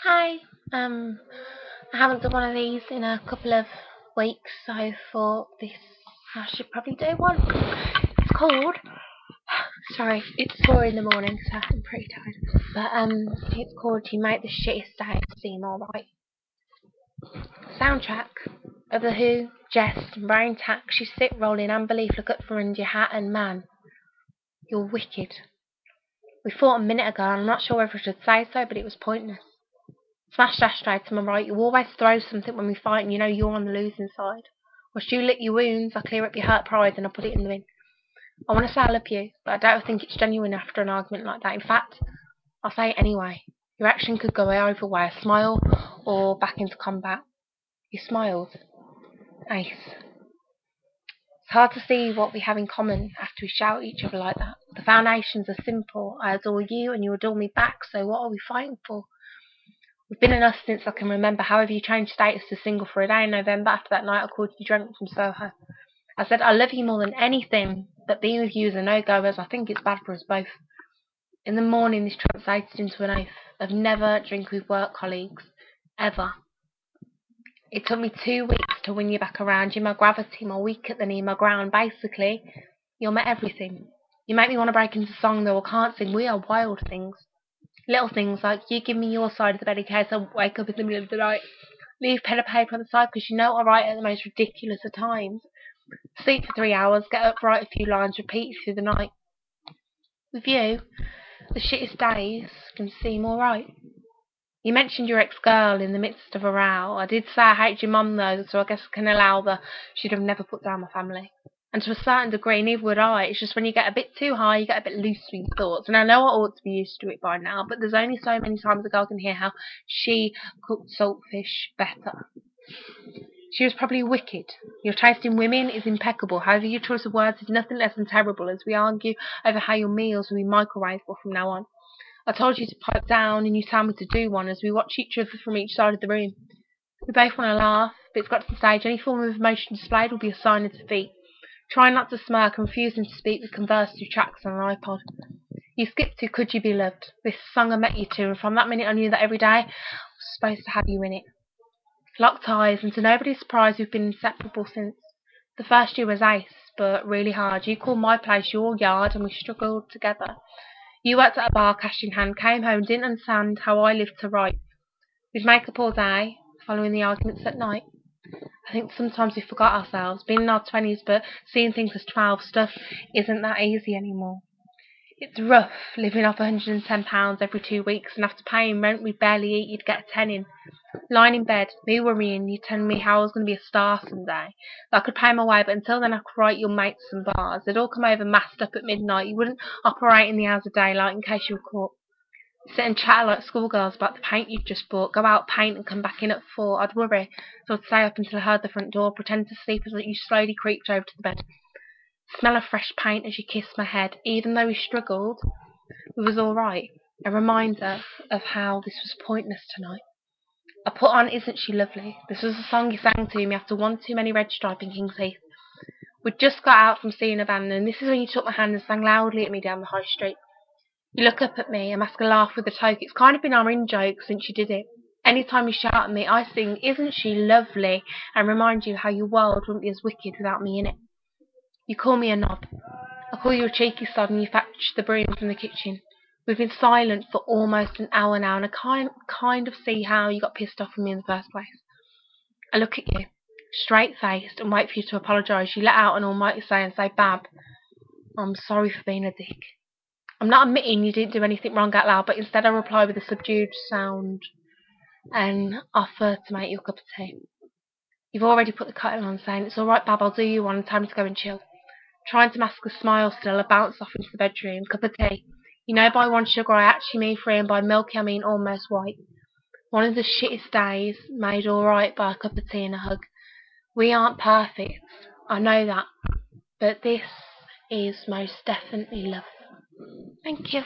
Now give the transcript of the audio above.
Hi. I haven't done one of these in a couple of weeks, so I thought this I should probably do one. It's called. Sorry, it's 4 in the morning, so I'm pretty tired. But it's called "You Make the Shittest Day Seem Alright." Soundtrack of the Who, Jest, and Brain Tax. You sit rolling unbelief, look up from under your hat, and man, you're wicked. We fought a minute ago, and I'm not sure whether I should say so, but it was pointless. Smash dash straight to my right. You always throw something when we fight and you know you're on the losing side. Whilst you lick your wounds, I clear up your hurt pride and I put it in the bin. I want to say I love you, but I don't think it's genuine after an argument like that. In fact, I'll say it anyway. Your action could go either way, a smile or back into combat. You smiled. Ace. It's hard to see what we have in common after we shout at each other like that. The foundations are simple. I adore you and you adore me back, so what are we fighting for? We've been in us since I can remember. However, you changed status to single for a day in November after that night I called you drunk from Soho. I said I love you more than anything, but being with you is a no-go as I think it's bad for us both. In the morning, this translated into an oath of never drink with work colleagues, ever. It took me 2 weeks to win you back around. You're my gravity, my weak at the knee, my ground. Basically, you're my everything. You make me want to break into song, though I can't sing. We are wild things. Little things like you give me your side of the bed in case I wake up in the middle of the night. Leave pen and paper on the side because you know I write at the most ridiculous of times. Sleep for 3 hours, get up, write a few lines, repeat through the night. With you, the shittest days can seem alright. You mentioned your ex-girl in the midst of a row. I did say I hate your mum though, so I guess I can allow the she'd have never put down my family. And to a certain degree, neither would I. It's just when you get a bit too high, you get a bit loose with your thoughts. And I know I ought to be used to it by now, but there's only so many times a girl can hear how she cooked saltfish better. She was probably wicked. Your taste in women is impeccable. However, your choice of words is nothing less than terrible as we argue over how your meals will be microwavable from now on. I told you to pipe down and you tell me to do one as we watch each other from each side of the room. We both want to laugh, but it's got to the stage any form of emotion displayed will be a sign of defeat. Trying not to smirk and refusing to speak, we converse through tracks on an iPod. You skipped to Could You Be Loved, this song I met you to, and from that minute I knew that every day I was supposed to have you in it. Locked eyes, and to nobody's surprise we've been inseparable since. The first year was ace, but really hard. You called my place your yard, and we struggled together. You worked at a bar, cash in hand, came home, didn't understand how I lived to write. We'd make up all day, following the arguments at night. I think sometimes we forgot ourselves, being in our 20s, but seeing things as 12 stuff isn't that easy anymore. It's rough living off £110 every 2 weeks, and after paying rent we barely eat, you'd get a tenning. Lying in bed, me worrying, you telling me how I was going to be a star someday. That I could pay my way, but until then I could write your mates some bars. They'd all come over masked up at midnight. You wouldn't operate in the hours of daylight in case you were caught. Sit and chat like schoolgirls about the paint you'd just bought. Go out, paint, and come back in at 4. I'd worry, so I'd stay up until I heard the front door, pretend to sleep as you slowly creaked over to the bed. Smell of fresh paint as you kissed my head. Even though we struggled, it was all right. A reminder of how this was pointless tonight. I put on Isn't She Lovely? This was a song you sang to me after one too many red stripe in King's Heath. We'd just got out from seeing a band, and this is when you took my hand and sang loudly at me down the high street. You look up at me and mask a laugh with a toke. It's kind of been our in-joke since you did it. Anytime you shout at me, I sing Isn't She Lovely? And remind you how your world wouldn't be as wicked without me in it. You call me a knob. I call you a cheeky sod and you fetch the broom from the kitchen. We've been silent for almost an hour now, and I kind of see how you got pissed off with me in the first place. I look at you, straight-faced, and wait for you to apologise. You let out an almighty sigh and say, Bab, I'm sorry for being a dick. I'm not admitting you didn't do anything wrong out loud, but instead I reply with a subdued sound and offer to make you a cup of tea. You've already put the kettle on, saying, It's all right, Bab, I'll do you one, time to go and chill. Trying to mask a smile still, I bounce off into the bedroom. Cup of tea. You know by one sugar I actually mean 3, and by milky I mean almost white. One of the shittest days made all right by a cup of tea and a hug. We aren't perfect, I know that, but this is most definitely love. Thank you.